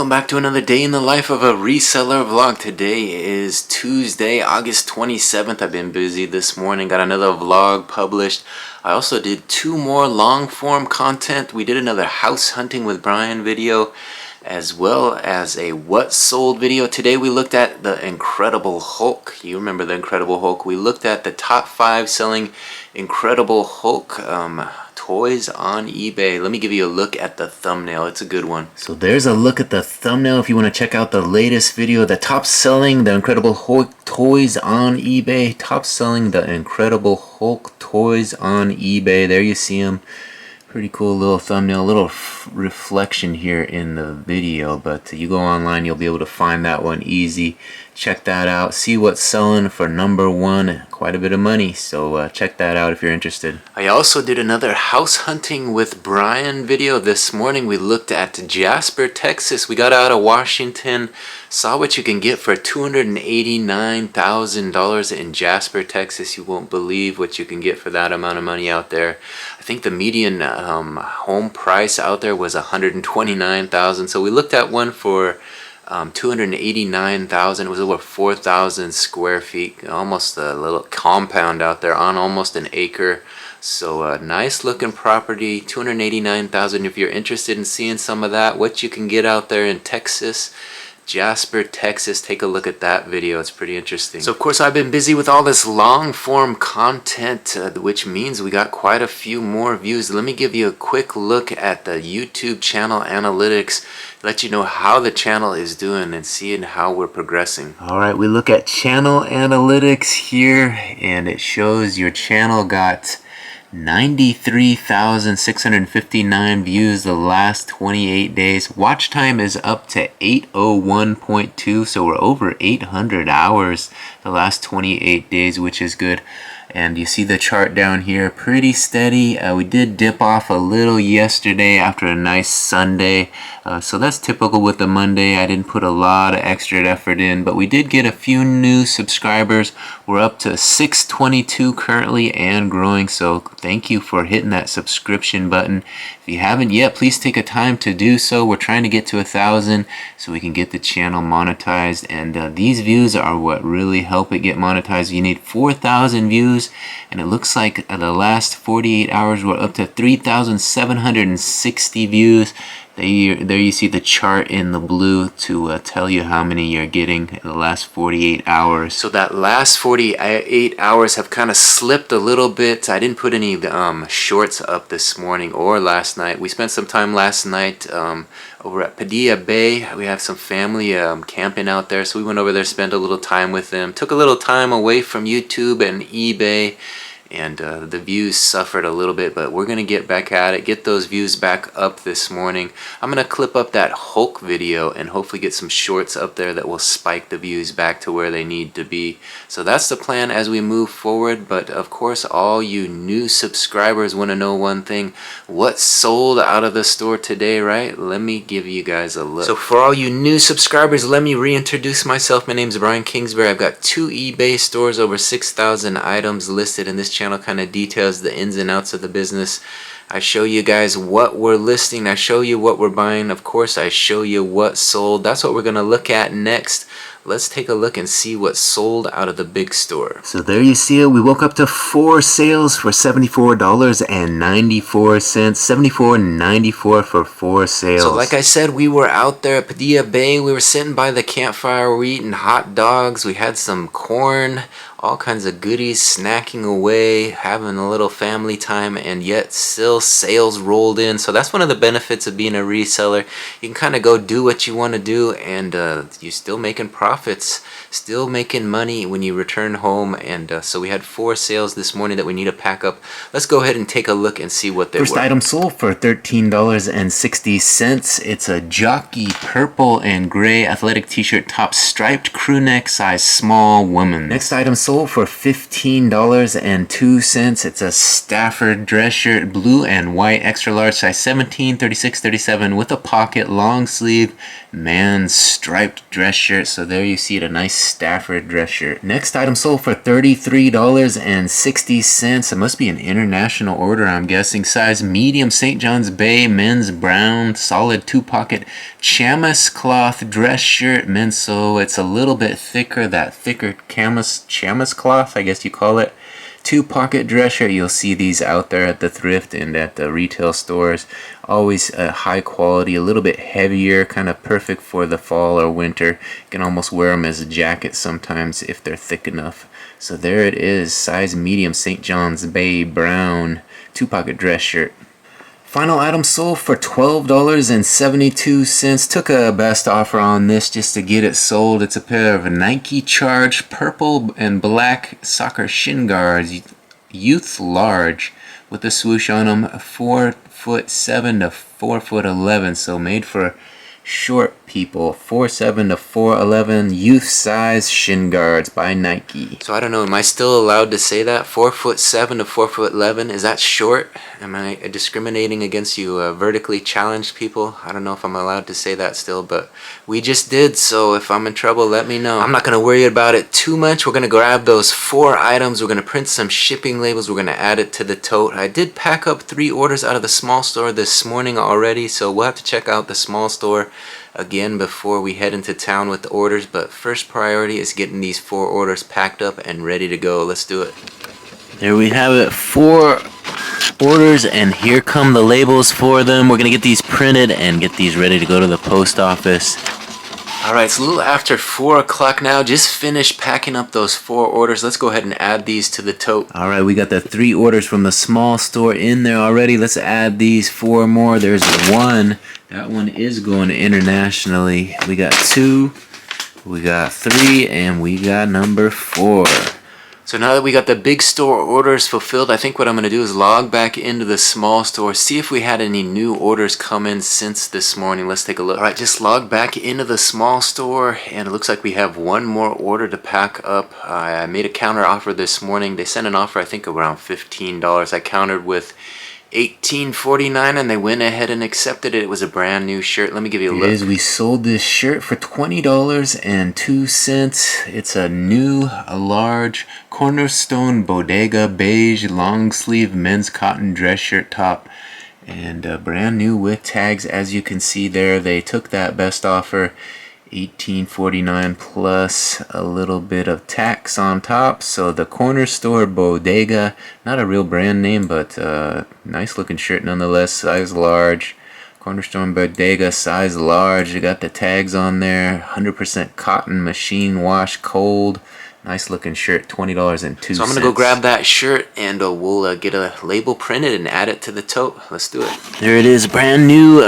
Welcome back to another day in the life of a reseller vlog. Today is Tuesday, August 27th. I've been busy this morning, got another vlog published. I also did 2 more long form content. We did another house hunting with Brian video, as well as a what sold video. Today we looked at the Incredible Hulk. You remember the Incredible Hulk. We looked at the top 5 selling Incredible Hulk toys on eBay. Let me give you a look at the thumbnail. It's a good one. So there's a look at the thumbnail if you want to check out the latest video. The top selling the Incredible Hulk toys on eBay. Top selling the Incredible Hulk toys on eBay. There you see them. Pretty cool little thumbnail, a little reflection here in the video, but you go online, you'll be able to find that one easy. Check that out, see what's selling for number 1, quite a bit of money, so check that out if you're interested. I also did another house hunting with Brian video this morning. We looked at Jasper, Texas. We got out of Washington, saw what you can get for $289,000 in Jasper, Texas. You won't believe what you can get for that amount of money out there. I think the median home price out there was $129,000. So we looked at one for $289,000. It was over 4,000 square feet, almost a little compound out there on almost an acre. So a nice looking property, $289,000. If you're interested in seeing some of that, what you can get out there in Texas, Jasper, Texas, take a look at that video. It's pretty interesting. So of course I've been busy with all this long form content, which means we got quite a few more views. Let me give you a quick look at the YouTube channel analytics, let you know how the channel is doing and seeing how we're progressing. Alright, we look at channel analytics here and it shows your channel got 93,659 views the last 28 days. Watch time is up to 801.2, so we're over 800 hours the last 28 days, which is good. And you see the chart down here, pretty steady. We did dip off a little yesterday after a nice Sunday. So that's typical with the Monday. I didn't put a lot of extra effort in, but we did get a few new subscribers. We're up to 622 currently and growing. So thank you for hitting that subscription button. If you haven't yet, please take a time to do so. We're trying to get to 1,000 so we can get the channel monetized. And these views are what really help it get monetized. You need 4,000 views. And it looks like the last 48 hours we're up to 3,760 views. There you see the chart in the blue to tell you how many you're getting in the last 48 hours. So that last 48 hours have kind of slipped a little bit. I didn't put any shorts up this morning or last night. We spent some time last night over at Padilla Bay. We have some family camping out there, so we went over there, spent a little time with them. Took a little time away from YouTube and eBay, and the views suffered a little bit, but we're gonna get back at it, get those views back up this morning. I'm gonna clip up that Hulk video and hopefully get some shorts up there that will spike the views back to where they need to be. So that's the plan as we move forward. But of course, all you new subscribers want to know one thing: what sold out of the store today, right? Let me give you guys a look. So for all you new subscribers, let me reintroduce myself. My name's Brian Kingsbury. I've got 2 eBay stores, over 6,000 items listed in this channel. Kind of details the ins and outs of the business. I show you guys what we're listing. I show you what we're buying. Of course, I show you what sold. That's what we're going to look at next. Let's take a look and see what sold out of the big store. So there you see it. We woke up to 4 sales for $74.94. $74.94 for 4 sales. So like I said, we were out there at Padilla Bay. We were sitting by the campfire. We were eating hot dogs. We had some corn, all kinds of goodies, snacking away, having a little family time, and yet still sales rolled in. So that's one of the benefits of being a reseller. You can kind of go do what you want to do, and you're still making profits, still making money when you return home. And so we had 4 sales this morning that we need to pack up. Let's go ahead and take a look and see what they were. First item sold for $13.60. It's a jockey purple and gray athletic t-shirt top, striped crew neck, size small, woman. Next item sold for $15.02. It's a Stafford dress shirt, blue and white, extra large, size 17, 36, 37, with a pocket, long sleeve, man's striped dress shirt. So there there you see it, a nice Stafford dress shirt. Next item sold for $33.60. It must be an international order, I'm guessing. Size medium, St. John's Bay, men's brown, solid 2-pocket chamois cloth dress shirt. Men's, so it's a little bit thicker, that thicker chamois cloth, I guess you call it. 2-pocket dress shirt. You'll see these out there at the thrift and at the retail stores. Always high quality, a little bit heavier, kind of perfect for the fall or winter. You can almost wear them as a jacket sometimes if they're thick enough. So there it is, size medium, St. John's Bay brown 2-pocket dress shirt. Final item sold for $12.72. Took a best offer on this just to get it sold. It's a pair of Nike Charge purple and black soccer shin guards, youth large, with the swoosh on them, 4'7" to 4'11", so made for short people. 4'7" to 4'11", youth size shin guards by Nike. So I don't know, am I still allowed to say that? 4'7" to 4'11", is that short? Am I discriminating against you vertically challenged people? I don't know if I'm allowed to say that still, but we just did, so if I'm in trouble, let me know. I'm not going to worry about it too much. We're going to grab those 4 items. We're going to print some shipping labels. We're going to add it to the tote. I did pack up 3 orders out of the small store this morning already, so we'll have to check out the small store again before we head into town with the orders, but first priority is getting these 4 orders packed up and ready to go. Let's do it. There we have it, 4 orders, and here come the labels for them. We're gonna get these printed and get these ready to go to the post office. Alright, it's a little after 4 o'clock now. Just finished packing up those 4 orders. Let's go ahead and add these to the tote. Alright, we got the 3 orders from the small store in there already. Let's add these 4 more. There's 1. That one is going internationally. We got 2, we got 3, and we got number 4. So now that we got the big store orders fulfilled, I think what I'm going to do is log back into the small store, see if we had any new orders come in since this morning. Let's take a look. Alright, just log back into the small store, and it looks like we have 1 more order to pack up. I made a counter offer this morning. They sent an offer, I think, around $15. I countered with $18.49, and they went ahead and accepted it. It was a brand new shirt. Let me give you a look. We sold this shirt for $20.02. It's a large Cornerstone Bodega beige long sleeve men's cotton dress shirt top, and brand new with tags. As you can see there, they took that best offer, $18.49 plus a little bit of tax on top. So the Corner Store Bodega, not a real brand name, but nice looking shirt nonetheless, size large. Cornerstone Bodega, size large. They got the tags on there, 100% cotton, machine wash, cold. Nice looking shirt, $20.02. So I'm going to go grab that shirt, and we'll get a label printed and add it to the tote. Let's do it. There it is, brand new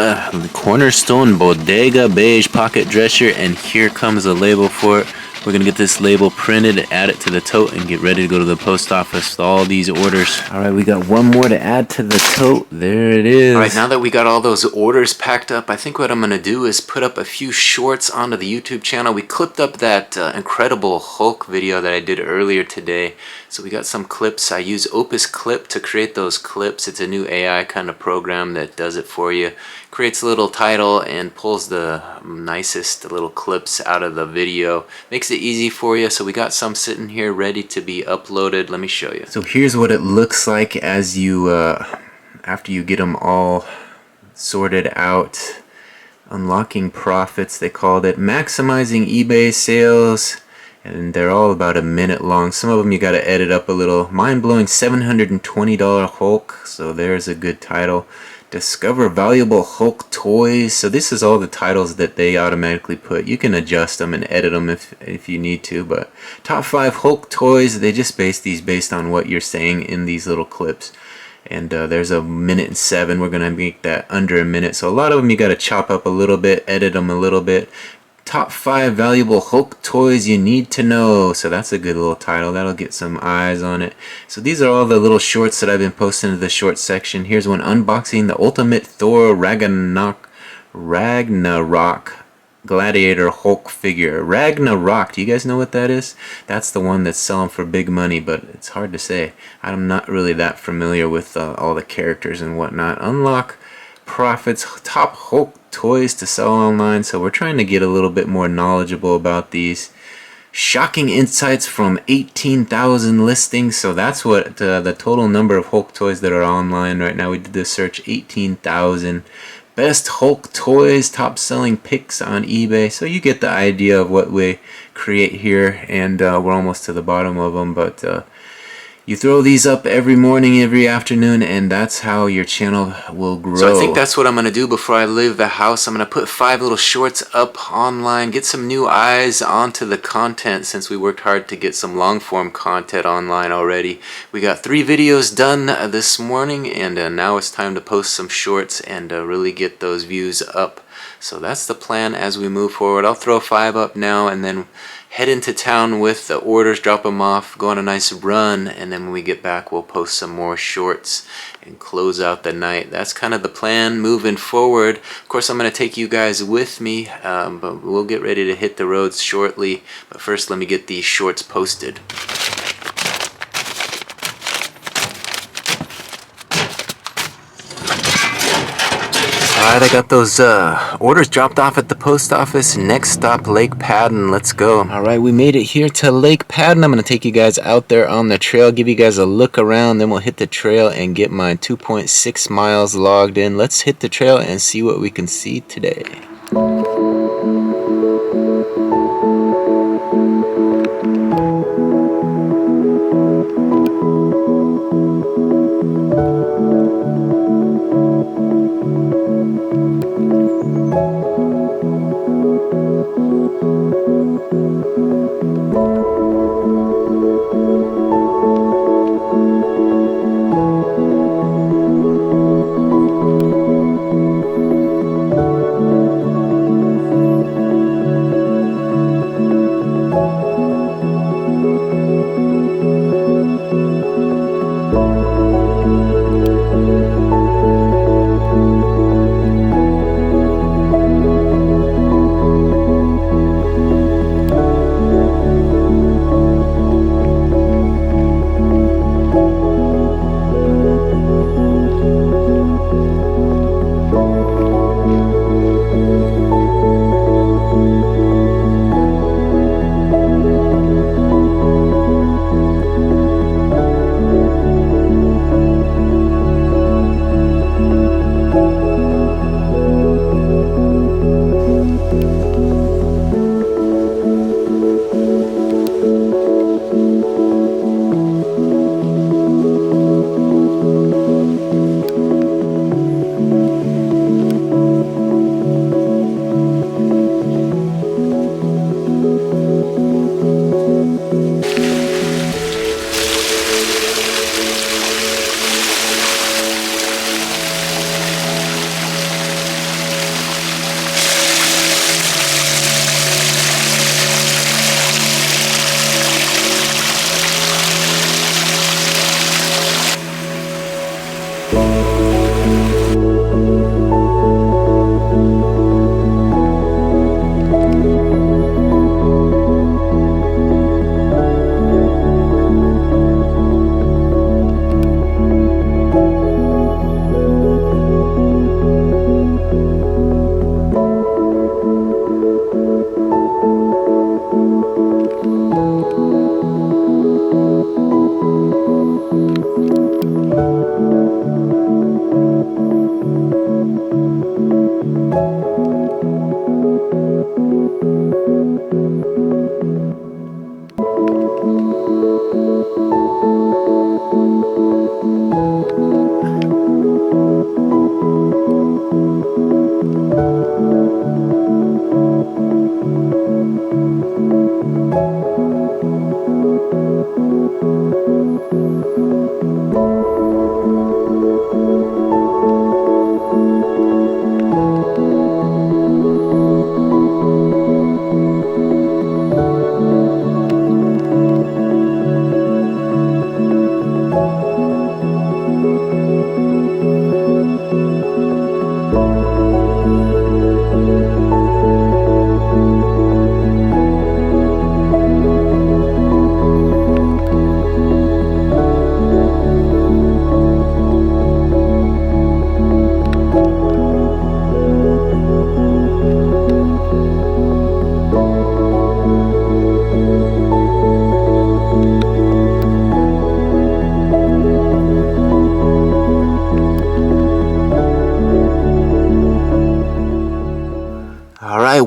Cornerstone Bodega beige pocket dress shirt, and here comes the label for it. We're going to get this label printed, add it to the tote, and get ready to go to the post office with all these orders. Alright, we got 1 more to add to the tote. There it is. Alright, now that we got all those orders packed up, I think what I'm going to do is put up a few shorts onto the YouTube channel. We clipped up that Incredible Hulk video that I did earlier today. So we got some clips. I use Opus Clip to create those clips. It's a new AI kind of program that does it for you. Creates a little title and pulls the nicest little clips out of the video. Makes it easy for you. So we got some sitting here ready to be uploaded. Let me show you. So here's what it looks like as you after you get them all sorted out. Unlocking profits, they called it. Maximizing eBay sales. And they're all about a minute long. Some of them you got to edit up a little. Mind-blowing $720 Hulk. So there's a good title. Discover valuable Hulk toys. So this is all the titles that they automatically put. You can adjust them and edit them if you need to. But top 5 Hulk toys. They just base these based on what you're saying in these little clips. And there's a 1:07. We're gonna make that under a minute. So a lot of them you got to chop up a little bit, edit them a little bit. Top 5 valuable Hulk toys you need to know. So that's a good little title. That'll get some eyes on it. So these are all the little shorts that I've been posting to the short section. Here's one, unboxing the Ultimate Thor Ragnarok Gladiator Hulk figure. Ragnarok, do you guys know what that is? That's the one that's selling for big money, but it's hard to say. I'm not really that familiar with all the characters and whatnot. Unlock profits, top Hulk toys to sell online, so we're trying to get a little bit more knowledgeable about these. Shocking insights from 18,000 listings, so that's what the total number of Hulk toys that are online right now. We did this search, 18,000. Best Hulk toys, top selling picks on eBay, so you get the idea of what we create here, and we're almost to the bottom of them, but you throw these up every morning, every afternoon, and that's how your channel will grow. So I think that's what I'm going to do before I leave the house. I'm going to put 5 little shorts up online, get some new eyes onto the content since we worked hard to get some long form content online already. We got 3 videos done this morning, and now it's time to post some shorts and really get those views up. So that's the plan as we move forward. I'll throw 5 up now and then head into town with the orders, drop them off, go on a nice run, and then when we get back we'll post some more shorts and close out the night. That's kind of the plan moving forward. Of course, I'm going to take you guys with me, but we'll get ready to hit the roads shortly. But first, let me get these shorts posted. Alright, I got those orders dropped off at the post office. Next stop, Lake Padden. Let's go. Alright, we made it here to Lake Padden. I'm going to take you guys out there on the trail, give you guys a look around, then we'll hit the trail and get my 2.6 miles logged in. Let's hit the trail and see what we can see today.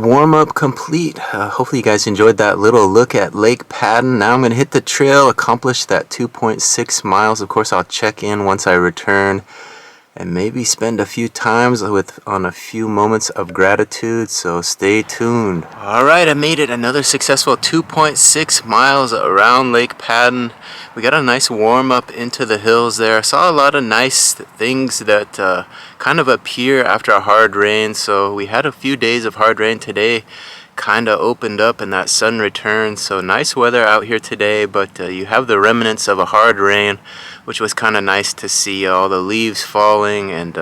warm-up complete. Hopefully you guys enjoyed that little look at Lake Padden. Now I'm going to hit the trail, accomplish that 2.6 miles. Of course, I'll check in once I return and maybe spend a few times on a few moments of gratitude, so stay tuned. Alright, I made it another successful 2.6 miles around Lake Padden. We got a nice warm up into the hills there. I saw a lot of nice things that kind of appear after a hard rain, so we had a few days of hard rain. Today kind of opened up and that sun returned, so nice weather out here today, but you have the remnants of a hard rain, which was kind of nice to see. All the leaves falling and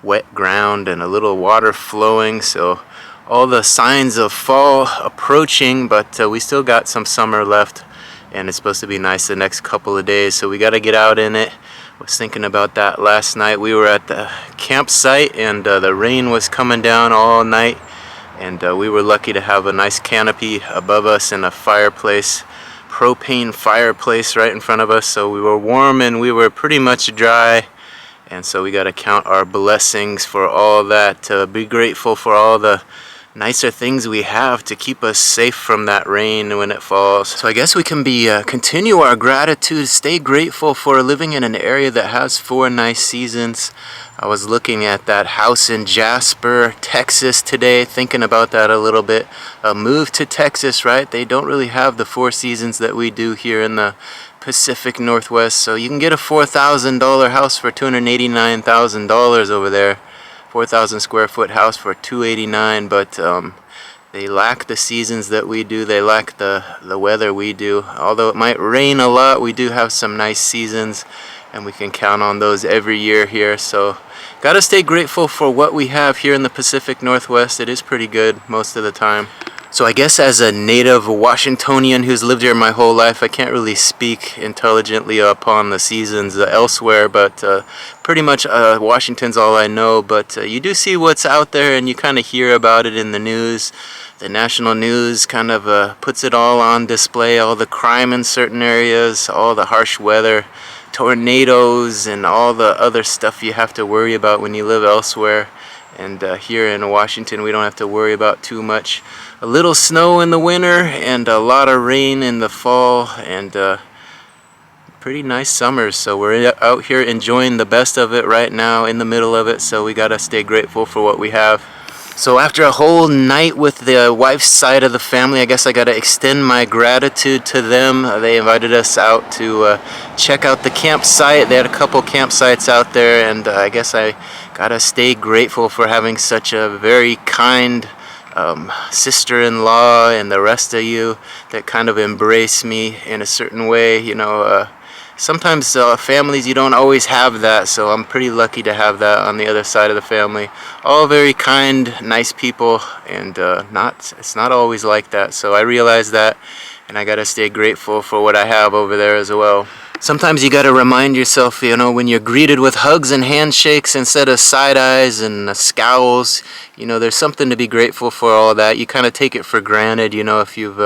wet ground and a little water flowing, so all the signs of fall approaching, but we still got some summer left, and it's supposed to be nice the next couple of days, so we got to get out in it. I was thinking about that last night. We were at the campsite and the rain was coming down all night, and we were lucky to have a nice canopy above us and a fireplace, propane fireplace right in front of us, so we were warm and we were pretty much dry. And so we got to count our blessings for all that, to be grateful for all the nicer things we have to keep us safe from that rain when it falls. So I guess we can continue our gratitude, stay grateful for living in an area that has 4 nice seasons. I was looking at that house in Jasper, Texas today, thinking about that a little bit. A move to Texas, right? They don't really have the 4 seasons that we do here in the Pacific Northwest, so you can get a $4,000 house for $289,000 over there. 4,000 square foot house for $289,000, but they lack the seasons that we do. They lack the weather we do. Although it might rain a lot, we do have some nice seasons, and we can count on those every year here. So gotta stay grateful for what we have here in the Pacific Northwest. It is pretty good most of the time. So I guess as a native Washingtonian who's lived here my whole life, I can't really speak intelligently upon the seasons elsewhere, but pretty much Washington's all I know. But you do see what's out there, and you kind of hear about it in the news. The national news kind of puts it all on display, all the crime in certain areas, all the harsh weather, tornadoes, and all the other stuff you have to worry about when you live elsewhere. And here in Washington, we don't have to worry about too much. A little snow in the winter and a lot of rain in the fall, and pretty nice summers. So we're out here enjoying the best of it right now, in the middle of it, so we gotta stay grateful for what we have. So after a whole night with the wife's side of the family, I guess I gotta extend my gratitude to them. They invited us out to check out the campsite. They had a couple campsites out there, and I guess I gotta stay grateful for having such a very kind sister-in-law and the rest of you that kind of embrace me in a certain way. You know, sometimes families, you don't always have that, so I'm pretty lucky to have that on the other side of the family. All very kind, nice people, and it's not always like that, so I realize that, and I gotta stay grateful for what I have over there as well. Sometimes you gotta remind yourself, you know, when you're greeted with hugs and handshakes instead of side eyes and scowls, you know, there's something to be grateful for. All that, you kind of take it for granted, you know, if you've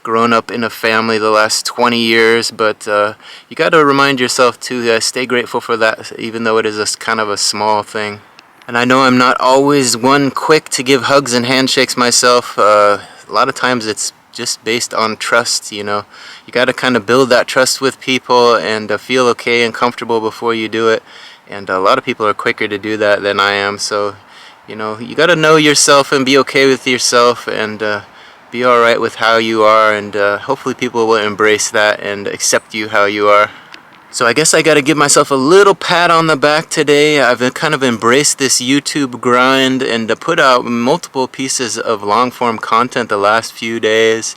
grown up in a family the last 20 years, but you gotta remind yourself to stay grateful for that, even though it is a kind of a small thing. And I know I'm not always one quick to give hugs and handshakes myself. A lot of times it's just based on trust, you know. You got to kind of build that trust with people and feel okay and comfortable before you do it. And a lot of people are quicker to do that than I am. So, you know, you got to know yourself and be okay with yourself, and be all right with how you are. And hopefully people will embrace that and accept you how you are. So I guess I got to give myself a little pat on the back today. I've kind of embraced this YouTube grind and put out multiple pieces of long-form content the last few days.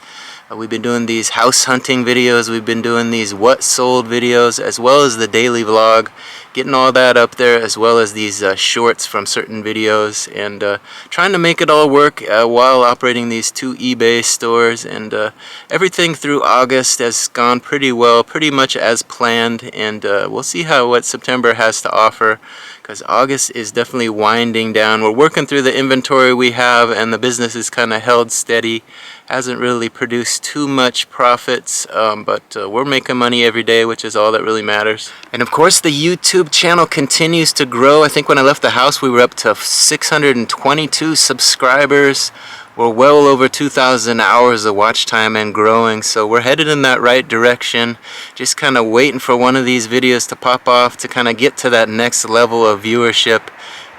We've been doing these house hunting videos, we've been doing these what sold videos, as well as the daily vlog, getting all that up there, as well as these shorts from certain videos, and trying to make it all work while operating these 2 eBay stores. And everything through August has gone pretty well, pretty much as planned, and we'll see what September has to offer, because August is definitely winding down. We're working through the inventory we have, and the business is kind of held steady. Hasn't really produced too much profits, but we're making money every day, which is all that really matters. And of course the YouTube channel continues to grow. I think when I left the house we were up to 622 subscribers. We're well over 2,000 hours of watch time and growing, so we're headed in that right direction. Just kind of waiting for one of these videos to pop off to kind of get to that next level of viewership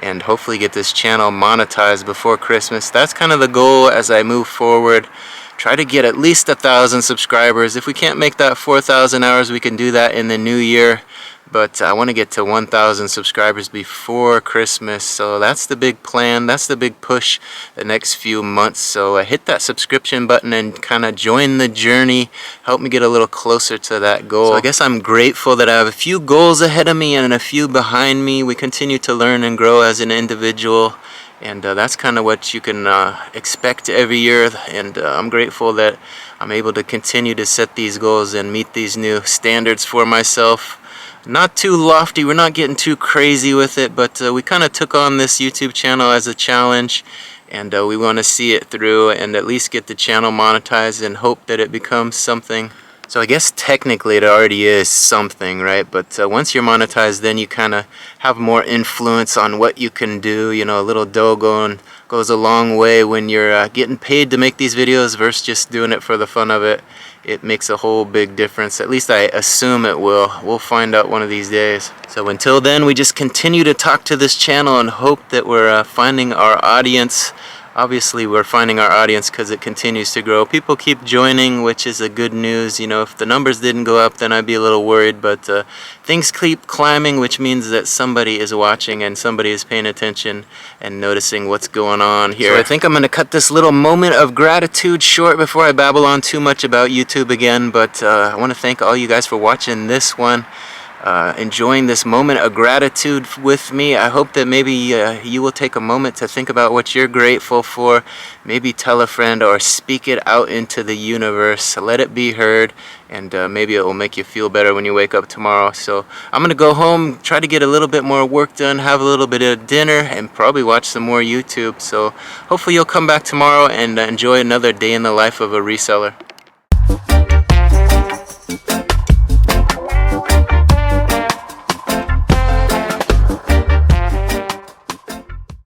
and hopefully get this channel monetized before Christmas. That's kind of the goal as I move forward. Try to get at least 1,000 subscribers. If we can't make that 4,000 hours, we can do that in the new year. But I want to get to 1,000 subscribers before Christmas, so that's the big plan, that's the big push the next few months. So hit that subscription button and kind of join the journey, help me get a little closer to that goal. So I guess I'm grateful that I have a few goals ahead of me and a few behind me. We continue to learn and grow as an individual, and that's kind of what you can expect every year. And I'm grateful that I'm able to continue to set these goals and meet these new standards for myself. Not too lofty, we're not getting too crazy with it, but we kind of took on this YouTube channel as a challenge, and we want to see it through and at least get the channel monetized and hope that it becomes something. So I guess technically it already is something, right? But once you're monetized, then you kind of have more influence on what you can do. You know, a little dough goes a long way when you're getting paid to make these videos versus just doing it for the fun of it. It makes a whole big difference. At least I assume it will. We'll find out one of these days. So until then, we just continue to talk to this channel and hope that we're finding our audience. Obviously, we're finding our audience because it continues to grow. People keep joining, which is a good news. You know, if the numbers didn't go up, then I'd be a little worried. But things keep climbing, which means that somebody is watching and somebody is paying attention and noticing what's going on here. So I think I'm going to cut this little moment of gratitude short before I babble on too much about YouTube again. But I want to thank all you guys for watching this one. Enjoying this moment of gratitude with me. I hope that maybe you will take a moment to think about what you're grateful for. Maybe tell a friend or speak it out into the universe. Let it be heard, and maybe it will make you feel better when you wake up tomorrow. So I'm gonna go home, try to get a little bit more work done, have a little bit of dinner, and probably watch some more YouTube. So hopefully you'll come back tomorrow and enjoy another day in the life of a reseller.